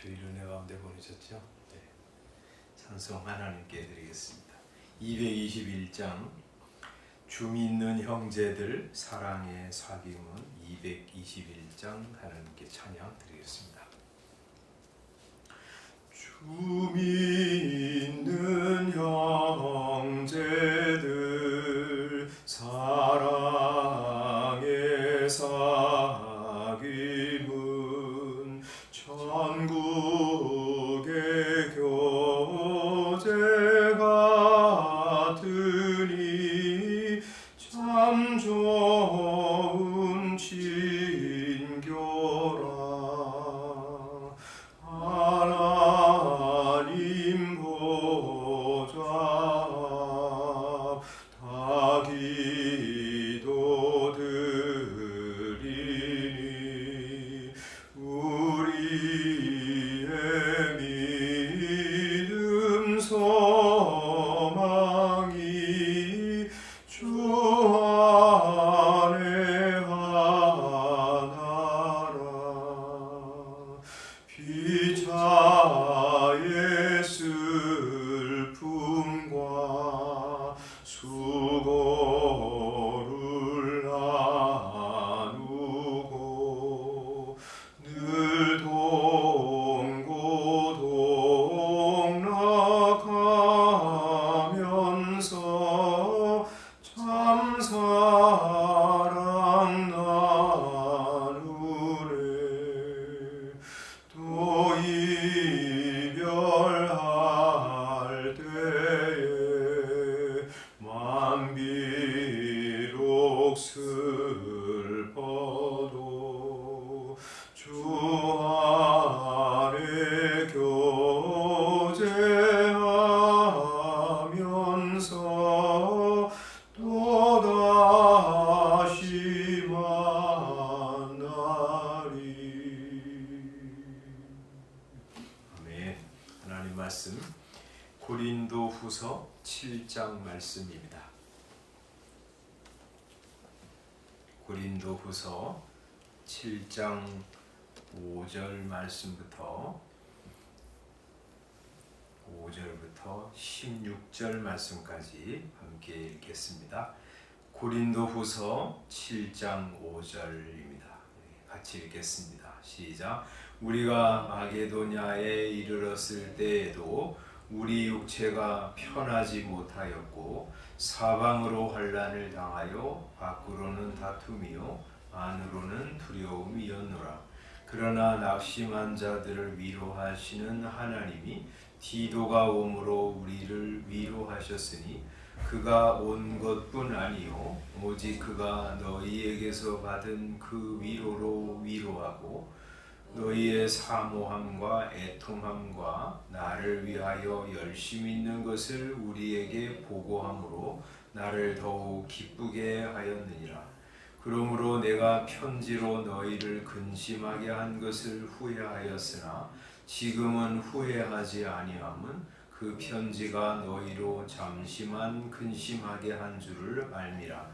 주일 은혜 가운데 보내셨죠? 네. 찬송 하나님께 드리겠습니다. 221장 주 믿는 형제들 사랑의 사귐은 221장 하나님께 찬양 드리겠습니다. 주 믿는 형제들 사랑의 사귐은 천국의 교제 같으니 참 좋은 친교라. 하나님 보좌 다 기도 드리니 우리의 믿음 소망이 주 안에 하나라. 피차의 슬픔과 수고를 나누고 늘 동고동락하면서 참 사랑 나누네. 또 이별할 때에 만 비록 슬퍼도 주 안에 교제하면서 또다시 만나리. 아멘. 하나님 말씀 고린도후서 7장 말씀입니다. 고린도후서 7장 5절 말씀부터 16절 말씀까지 함께 읽겠습니다. 고린도후서 7장 5절입니다. 같이 읽겠습니다. 시작. 우리가 마게도냐에 이르렀을 때에도 우리 육체가 편하지 못하였고 사방으로 환난을 당하여 밖으로는 다툼이요 안으로는 두려움이었노라. 그러나 낙심한 자들을 위로하시는 하나님이 디도가 오므로 우리를 위로하셨으니 그가 온 것뿐 아니요 오직 그가 너희에게서 받은 그 위로로 위로하고 너희의 사모함과 애통함과 나를 위하여 열심 있는 것을 우리에게 보고함으로 나를 더욱 기쁘게 하였느니라. 그러므로 내가 편지로 너희를 근심하게 한 것을 후회하였으나 지금은 후회하지 아니함은 그 편지가 너희로 잠시만 근심하게 한 줄을 알미라.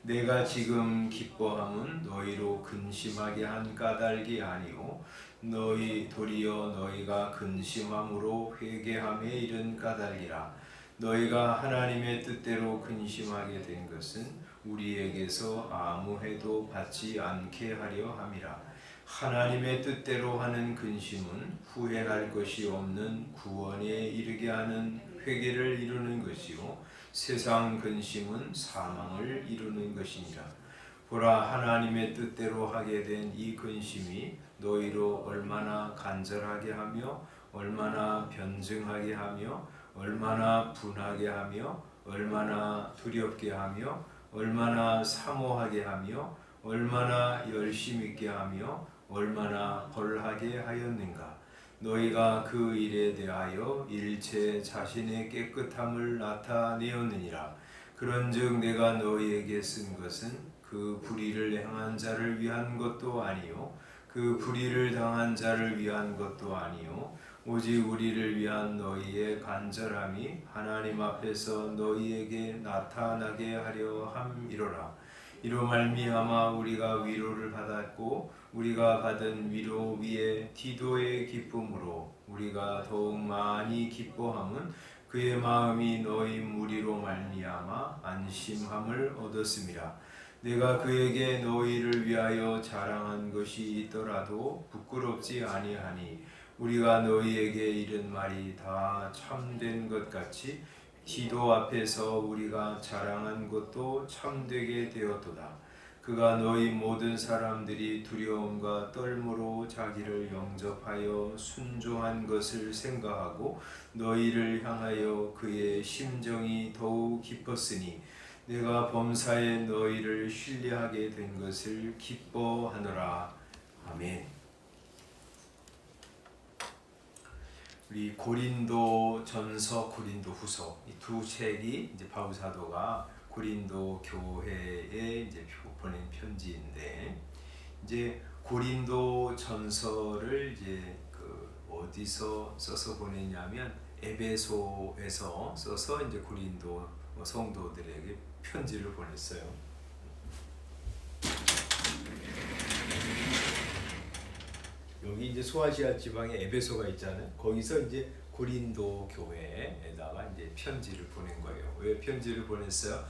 내가 지금 기뻐함은 너희로 근심하게 한 까닭이 아니오 너희 도리어 너희가 근심함으로 회개함에 이른 까닭이라. 너희가 하나님의 뜻대로 근심하게 된 것은 우리에게서 아무 해도 받지 않게 하려 함이라. 하나님의 뜻대로 하는 근심은 후회할 것이 없는 구원에 이르게 하는 회개를 이루는 것이요 세상 근심은 사망을 이루는 것이니라. 보라, 하나님의 뜻대로 하게 된 이 근심이 너희로 얼마나 간절하게 하며 얼마나 변증하게 하며 얼마나 분하게 하며 얼마나 두렵게 하며 얼마나 사모하게 하며 얼마나 열심 있게 하며 얼마나 벌하게 하였는가. 너희가 그 일에 대하여 일체 자신의 깨끗함을 나타내었느니라. 그런즉 내가 너희에게 쓴 것은 그 불의를 행한 자를 위한 것도 아니요 그 불의를 당한 자를 위한 것도 아니요 오직 우리를 위한 너희의 간절함이 하나님 앞에서 너희에게 나타나게 하려 함이로라. 이로 말미암아 우리가 위로를 받았고 우리가 받은 위로 위에 디도의 기쁨으로 우리가 더욱 많이 기뻐함은 그의 마음이 너희 무리로 말미암아 안심함을 얻었음이라. 내가 그에게 너희를 위하여 자랑한 것이 있더라도 부끄럽지 아니하니 우리가 너희에게 이른 말이 다 참된 것 같이 디도 앞에서 우리가 자랑한 것도 참되게 되었도다. 그가 너희 모든 사람들이 두려움과 떨므로 자기를 영접하여 순종한 것을 생각하고 너희를 향하여 그의 심정이 더욱 깊었으니 내가 범사에 너희를 신뢰하게 된 것을 기뻐하노라. 아멘. 우리 고린도 전서, 고린도 후서 이 두 책이 이제 바울 사도가 고린도 교회에 이제 보낸 편지인데, 이제 고린도 전서를 이제 어디서 써서 보냈냐면 에베소에서 써서 이제 고린도 성도들에게 편지를 보냈어요. 여기 이제 소아시아 지방에 에베소가 있잖아요. 거기서 이제 고린도 교회에다가 이제 편지를 보낸 거예요. 왜 편지를 보냈어요?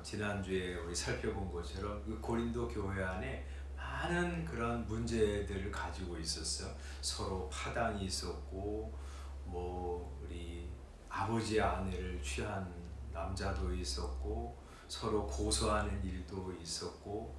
지난주에 우리 살펴본 것처럼 그 고린도 교회 안에 많은 그런 문제들을 가지고 있었어요. 서로 파당이 있었고, 우리 아버지 아내를 취한 남자도 있었고, 서로 고소하는 일도 있었고,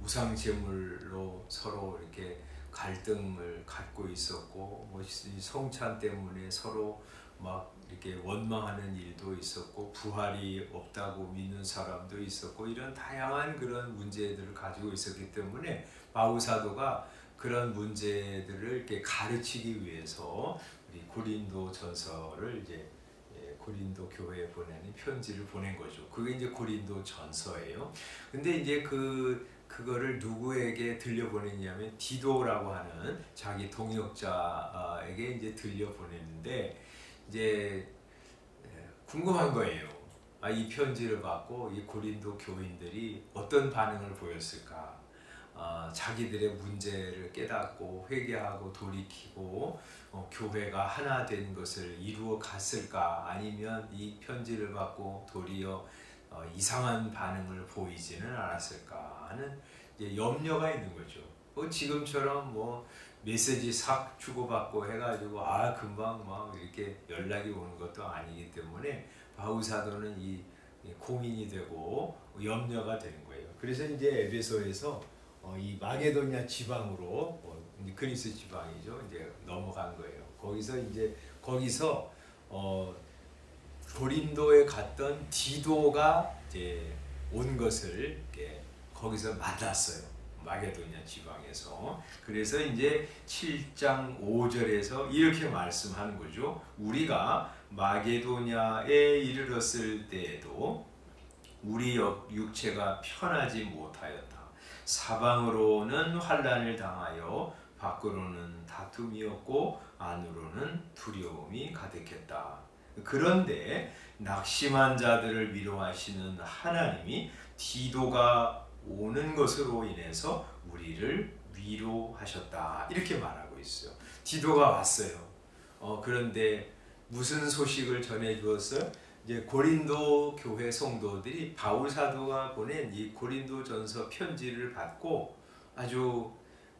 우상 제물로 서로 이렇게 갈등을 갖고 있었고, 성찬 때문에 서로 막 이렇게 원망하는 일도 있었고, 부활이 없다고 믿는 사람도 있었고, 이런 다양한 그런 문제들을 가지고 있었기 때문에 바울 사도가 그런 문제들을 이렇게 가르치기 위해서 우리 고린도 전서를 이제 고린도 교회에 보내는 편지를 보낸 거죠. 그게 이제 고린도 전서예요. 근데 이제 그거를 누구에게 들려보냈냐면 디도라고 하는 자기 동역자에게 이제 들려보냈는데, 이제 궁금한 거예요. 이 편지를 받고 이 고린도 교인들이 어떤 반응을 보였을까? 자기들의 문제를 깨닫고 회개하고 돌이키고 교회가 하나 된 것을 이루어 갔을까? 아니면 이 편지를 받고 도리어 이상한 반응을 보이지는 않았을까 하는 이제 염려가 있는 거죠. 지금처럼 메시지 싹 주고받고 해가지고 금방 막 이렇게 연락이 오는 것도 아니기 때문에 바울 사도는 이 고민이 되고 염려가 되는 거예요. 그래서 이제 에베소에서 이 마게도냐 지방으로 그리스 지방이죠. 이제 넘어간 거예요. 거기서 고린도에 갔던 디도가 이제 온 것을 이렇게 거기서 만났어요. 마게도냐 지방에서. 그래서 이제 7장 5절에서 이렇게 말씀하는 거죠. 우리가 마게도냐에 이르렀을 때에도 우리 육체가 편하지 못하였다. 사방으로는 환난을 당하여 밖으로는 다툼이었고 안으로는 두려움이 가득했다. 그런데 낙심한 자들을 위로하시는 하나님이 디도가 오는 것으로 인해서 우리를 위로하셨다. 이렇게 말하고 있어요. 디도가 왔어요. 그런데 무슨 소식을 전해 주었어요? 이제 고린도 교회 성도들이 바울 사도가 보낸 이 고린도전서 편지를 받고 아주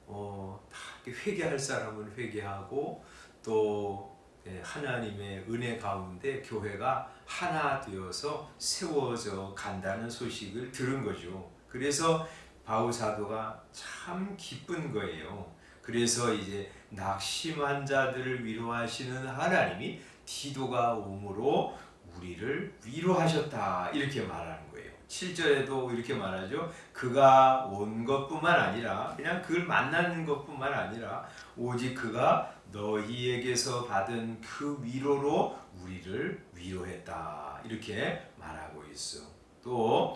다 회개할 사람은 회개하고 또 하나님의 은혜 가운데 교회가 하나 되어서 세워져 간다는 소식을 들은 거죠. 그래서 바울 사도가 참 기쁜 거예요. 그래서 이제 낙심한 자들을 위로하시는 하나님이 디도가 오므로 우리를 위로하셨다. 이렇게 말하는 거예요. 7절에도 이렇게 말하죠. 그가 온 것뿐만 아니라 그냥 그를 만나는 것뿐만 아니라 오직 그가 너희에게서 받은 그 위로로 우리를 위로했다. 이렇게 말하고 있어. 또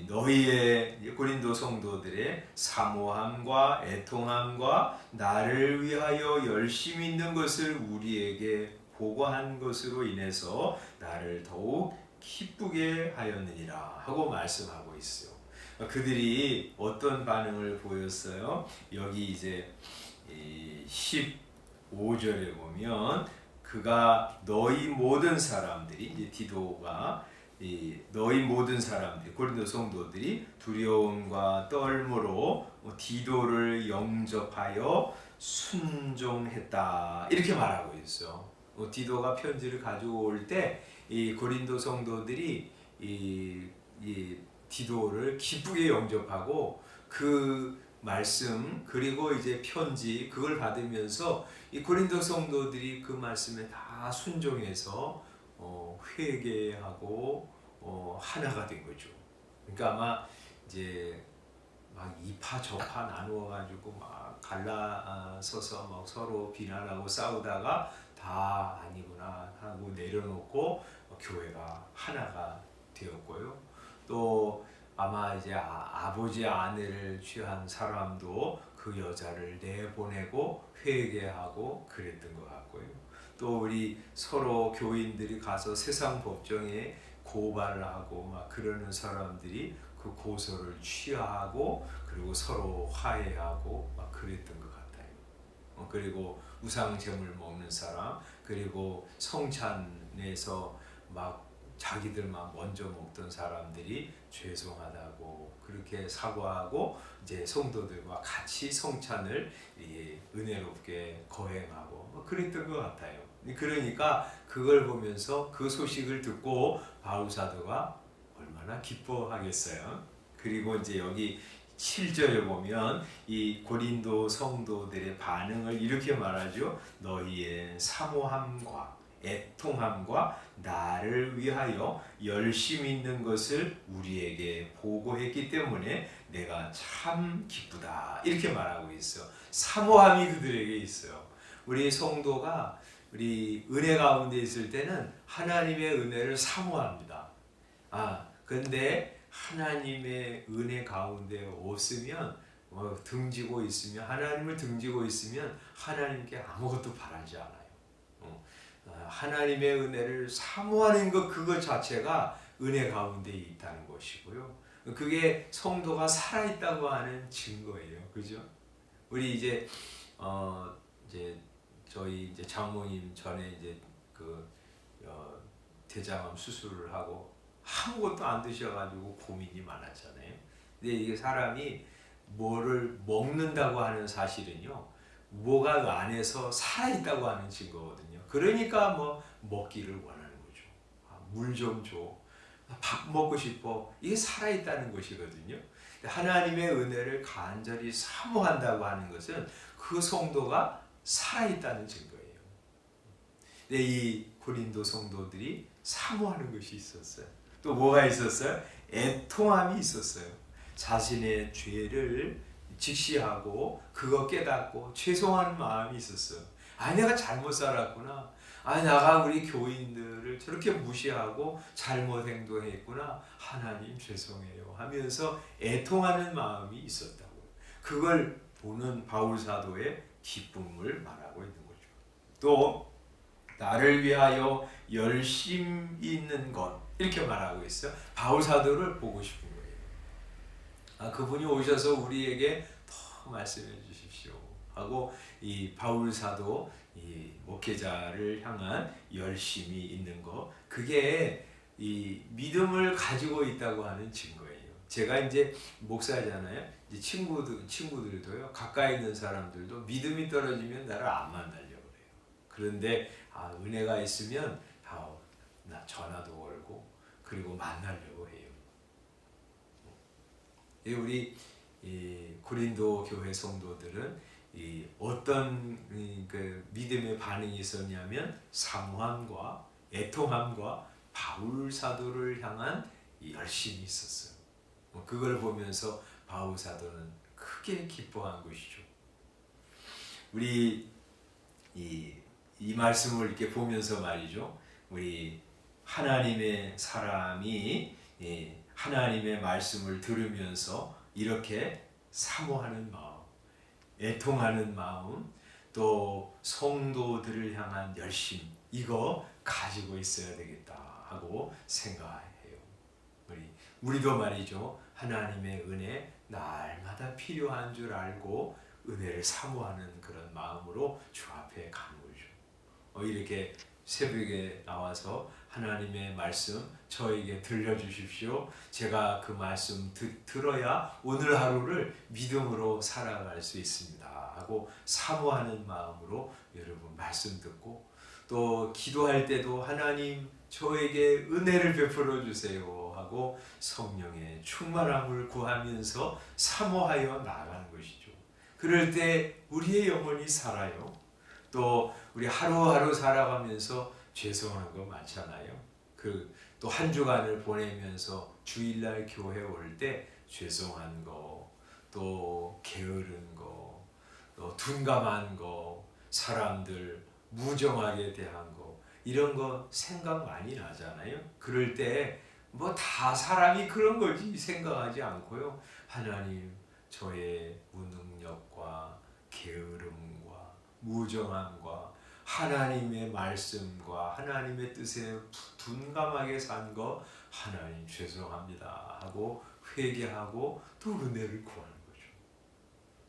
너희의 고린도 성도들의 사모함과 애통함과 나를 위하여 열심히 있는 것을 우리에게 보고한 것으로 인해서 나를 더욱 기쁘게 하였느니라 하고 말씀하고 있어요. 그들이 어떤 반응을 보였어요? 여기 이제 15절에 보면 그가 너희 모든 사람들이 이제 디도가 너희 모든 사람들이 고린도 성도들이 두려움과 떨므로 디도를 영접하여 순종했다 이렇게 말하고 있어. 디도가 편지를 가져올 때 이 고린도 성도들이 이 디도를 기쁘게 영접하고 그 말씀 그리고 이제 편지 그걸 받으면서 이 고린도 성도들이 그 말씀에 다 순종해서 회개하고 하나가 된 거죠. 그러니까 아마 이제 막 이파 저파 나누어 가지고 막 갈라서서 막 서로 비난하고 싸우다가 다 아니구나 하고 내려놓고 교회가 하나가 되었고요. 또 아마 이제 아버지 아내를 취한 사람도 그 여자를 내보내고 회개하고 그랬던 것 같고요. 또 우리 서로 교인들이 가서 세상 법정에 고발을 하고 막 그러는 사람들이 그 고소를 취하고 그리고 서로 화해하고 막 그랬던 것 같아요. 그리고 우상제물 먹는 사람 그리고 성찬에서 막 자기들만 먼저 먹던 사람들이 죄송하다고 그렇게 사과하고 이제 성도들과 같이 성찬을 은혜롭게 거행하고 뭐 그랬던 것 같아요. 그러니까 그걸 보면서 그 소식을 듣고 바울 사도가 얼마나 기뻐하겠어요. 그리고 이제 여기 7절에 보면 이 고린도 성도들의 반응을 이렇게 말하죠. 너희의 사모함과 애통함과 나를 위하여 열심 있는 것을 우리에게 보고했기 때문에 내가 참 기쁘다 이렇게 말하고 있어. 사모함이 그들에게 있어요. 우리 성도가 우리 은혜 가운데 있을 때는 하나님의 은혜를 사모합니다. 근데 하나님의 은혜 가운데 없으면 등지고 있으면 하나님을 등지고 있으면 하나님께 아무것도 바라지 않아요. 하나님의 은혜를 사모하는 것 그것 자체가 은혜 가운데 있다는 것이고요. 그게 성도가 살아있다고 하는 증거예요. 그죠? 우리 이제 저희 이제 장모님 전에 이제 대장암 수술을 하고 아무것도 안 드셔가지고 고민이 많았잖아요. 근데 이게 사람이 뭐를 먹는다고 하는 사실은요, 뭐가 그 안에서 살아있다고 하는 증거거든요. 그러니까 뭐 먹기를 원하는 거죠. 물 좀 줘. 밥 먹고 싶어. 이게 살아있다는 것이거든요. 하나님의 은혜를 간절히 사모한다고 하는 것은 그 성도가 살아있다는 증거예요. 근데 이 고린도 성도들이 사모하는 것이 있었어요. 또 뭐가 있었어요? 애통함이 있었어요. 자신의 죄를 직시하고 그거 깨닫고 죄송하는 마음이 있었어요. 내가 잘못 살았구나. 내가 우리 교인들을 저렇게 무시하고 잘못 행동했구나. 하나님 죄송해요 하면서 애통하는 마음이 있었다고요. 그걸 보는 바울 사도의 기쁨을 말하고 있는 거죠. 또 나를 위하여 열심 있는 것 이렇게 말하고 있어요. 바울 사도를 보고 싶은 거예요. 그분이 오셔서 우리에게 더 말씀해 주십시오 하고 이 바울 사도 이 목회자를 향한 열심이 있는 것 그게 이 믿음을 가지고 있다고 하는 증거예요. 제가 이제 목사잖아요. 이제 친구들도요. 가까이 있는 사람들도 믿음이 떨어지면 나를 안 만나려고 그래요. 그런데 은혜가 있으면 나 전화도 걸고 그리고 만나려고 해요. 우리 고린도 교회 성도들은 어떤 그 믿음의 반응이 있었냐면 사모함과 애통함과 바울 사도를 향한 열심이 있었어요. 그걸 보면서 바울 사도는 크게 기뻐한 것이죠. 우리 이 말씀을 이렇게 보면서 말이죠. 우리 하나님의 사람이 하나님의 말씀을 들으면서 이렇게 사모하는 마음, 애통하는 마음, 또 성도들을 향한 열심 이거 가지고 있어야 되겠다 하고 생각해요. 우리도 말이죠. 하나님의 은혜 날마다 필요한 줄 알고 은혜를 사모하는 그런 마음으로 주 앞에 가는 거죠. 이렇게 새벽에 나와서 하나님의 말씀 저에게 들려주십시오. 제가 그 말씀 들어야 오늘 하루를 믿음으로 살아갈 수 있습니다 하고 사모하는 마음으로 여러분 말씀 듣고, 또 기도할 때도 하나님 저에게 은혜를 베풀어 주세요 하고 성령의 충만함을 구하면서 사모하여 나아가는 것이죠. 그럴 때 우리의 영혼이 살아요. 또 우리 하루하루 살아가면서 죄송한 거 많잖아요. 또 한 주간을 보내면서 주일날 교회 올 때 죄송한 거, 또 게으른 거, 또 둔감한 거, 사람들 무정하게 대한 거, 이런 거 생각 많이 나잖아요. 그럴 때 뭐 다 사람이 그런 거지 생각하지 않고요. 하나님 저의 무능력과 게으름과 무정함과 하나님의 말씀과 하나님의 뜻에 둔감하게 산 거 하나님 죄송합니다 하고 회개하고 또 은혜를 구하는 거죠.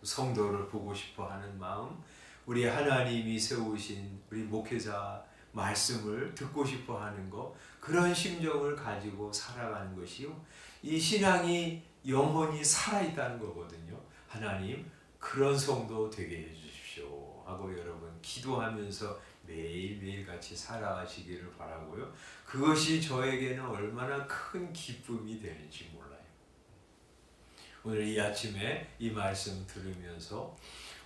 성도를 보고 싶어 하는 마음, 우리 하나님이 세우신 우리 목회자 말씀을 듣고 싶어 하는 거, 그런 심정을 가지고 살아가는 것이요, 이 신앙이 영혼이 살아있다는 거거든요. 하나님 그런 성도 되게 해주십시오 하고 여러분 기도하면서 매일매일 같이 살아가시기를 바라고요. 그것이 저에게는 얼마나 큰 기쁨이 되는지 몰라요. 오늘 이 아침에 이 말씀 들으면서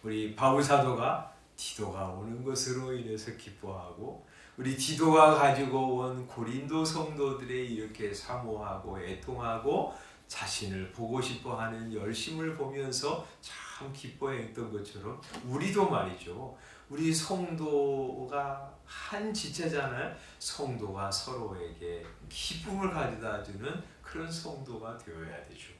우리 바울 사도가 디도가 오는 것으로 인해서 기뻐하고, 우리 디도가 가지고 온 고린도 성도들의 이렇게 사모하고 애통하고 자신을 보고 싶어하는 열심을 보면서 참 기뻐했던 것처럼 우리도 말이죠. 우리 성도가 한 지체잖아요. 성도가 서로에게 기쁨을 가져다 주는 그런 성도가 되어야 되죠.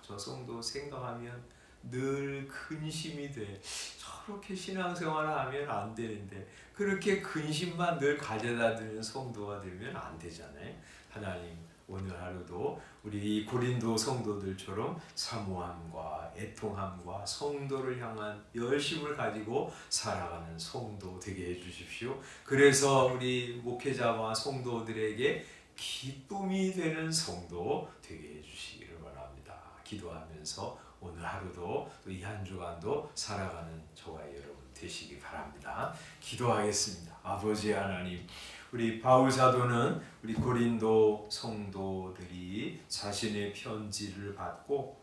저 성도 생각하면 늘 근심이 돼. 저렇게 신앙생활을 하면 안 되는데 그렇게 근심만 늘 가져다 주는 성도가 되면 안 되잖아요. 하나님 오늘 하루도 우리 고린도 성도들처럼 사모함과 애통함과 성도를 향한 열심을 가지고 살아가는 성도 되게 해주십시오. 그래서 우리 목회자와 성도들에게 기쁨이 되는 성도 되게 해주시기를 바랍니다. 기도하면서 오늘 하루도 또 이 한 주간도 살아가는 저와 여러분 되시기 바랍니다. 기도하겠습니다. 아버지 하나님, 우리 바울 사도는 우리 고린도 성도들이 자신의 편지를 받고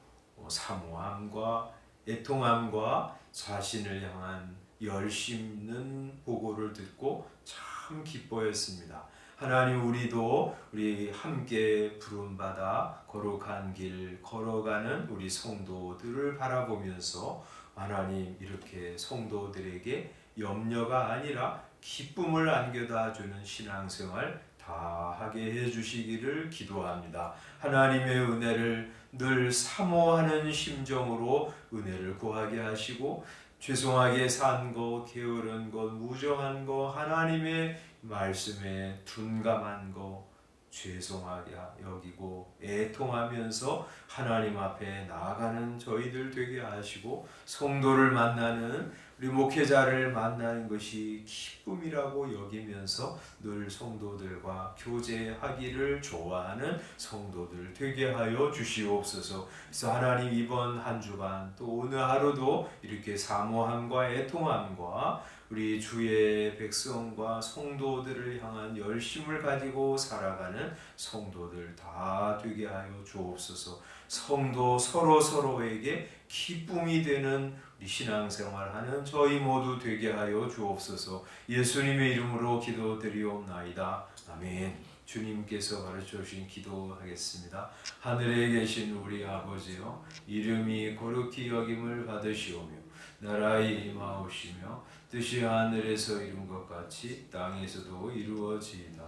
사모함과 애통함과 자신을 향한 열심 있는 보고를 듣고 참 기뻐했습니다. 하나님, 우리도 우리 함께 부름받아 거룩한 길 걸어가는 우리 성도들을 바라보면서 하나님 이렇게 성도들에게 염려가 아니라 기쁨을 안겨다 주는 신앙생활 다 하게 해주시기를 기도합니다. 하나님의 은혜를 늘 사모하는 심정으로 은혜를 구하게 하시고, 죄송하게 산 것, 게으른 것, 무정한 것, 하나님의 말씀에 둔감한 것 죄송하게 여기고 애통하면서 하나님 앞에 나아가는 저희들 되게 하시고, 성도를 만나는 우리 목회자를 만나는 것이 기쁨이라고 여기면서 늘 성도들과 교제하기를 좋아하는 성도들 되게 하여 주시옵소서. 그래서 하나님 이번 한 주간 또 오늘 하루도 이렇게 사모함과 애통함과 우리 주의 백성과 성도들을 향한 열심을 가지고 살아가는 성도들 다 되게 하여 주옵소서. 성도 서로에게 기쁨이 되는 우리 신앙생활하는 저희 모두 되게 하여 주옵소서. 예수님의 이름으로 기도드리옵나이다. 아멘. 주님께서 가르쳐 주신 기도하겠습니다. 하늘에 계신 우리 아버지여, 이름이 거룩히 여김을 받으시오며 나라의 임하옵시며 뜻이 하늘에서 이룬 것 같이 땅에서도 이루어지이다.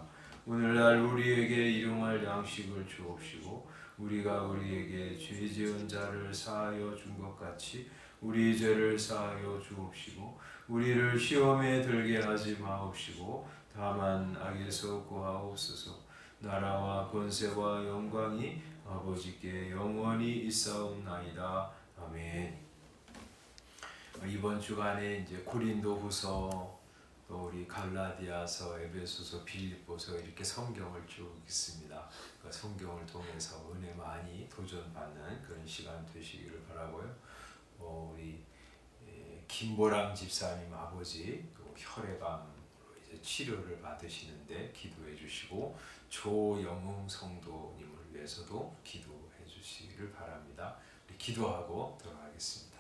오늘날 우리에게 일용할 양식을 주옵시고, 우리가 우리에게 죄 지은 자를 사하여 준 것 같이 우리 죄를 사하여 주옵시고, 우리를 시험에 들게 하지 마옵시고 다만 악에서 구하옵소서. 나라와 권세와 영광이 아버지께 영원히 있사옵나이다. 아멘. 이번 주간에 이제 고린도후서, 또 우리 갈라디아서, 에베소서, 빌립보서 이렇게 성경을 쭉 읽습니다. 그 성경을 통해서 은혜 많이 도전받는 그런 시간 되시기를 바라고요. 우리 김보람 집사님 아버지 또 혈액암으로 이제 치료를 받으시는데 기도해 주시고, 조영웅 성도님을 위해서도 기도해 주시기를 바랍니다. 우리 기도하고 들어가겠습니다.